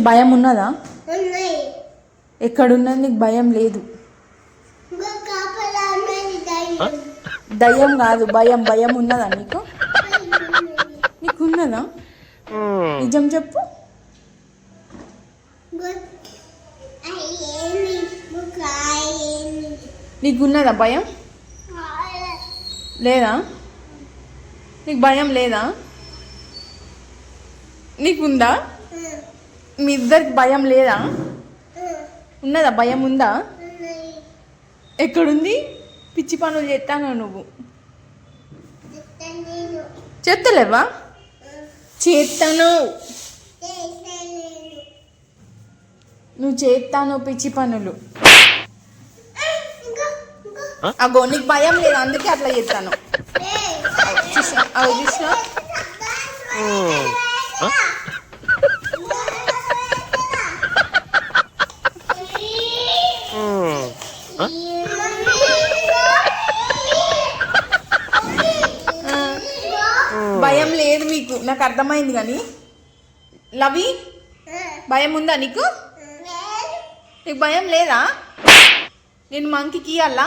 నీకు భయం ఉన్నదా? ఎక్కడున్నది నీకు భయం లేదు. దయ్యం కాదు భయం. భయం ఉన్నదా నీకు? నీకున్నదా? నిజం చెప్పు. నీకున్నదా భయం? లేదా? నీకు భయం లేదా? నీకుందా? మీ ఇద్దరికి భయం లేదా? ఉన్నదా? భయం ఉందా? ఎక్కడుంది? పిచ్చి పనులు చేస్తాను నువ్వు. చెప్తలేవా? చేస్తాను. నువ్వు చేస్తాను పిచ్చి పనులు. అగో నీకు భయం లేదు అందుకే అట్లా చేస్తాను. చూసినా భయం లేదు మీకు, నాకు అర్థమైంది. కానీ లవి భయం ఉందా నీకు? నీకు భయం లేదా? నేను మంకీకి ఇయ్యాలా?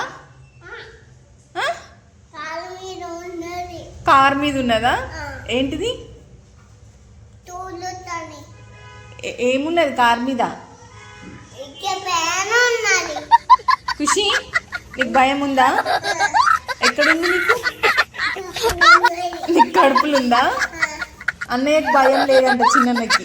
కార్ మీద ఉన్నదా? ఏంటిది? ఏమున్నది కార్ మీద? ఖుషి నీకు భయం ఉందా? ఎక్కడుంది నీకు? నీకు కడుపులుందా? అన్నయ్యకి భయం లేదంట చిన్నకి.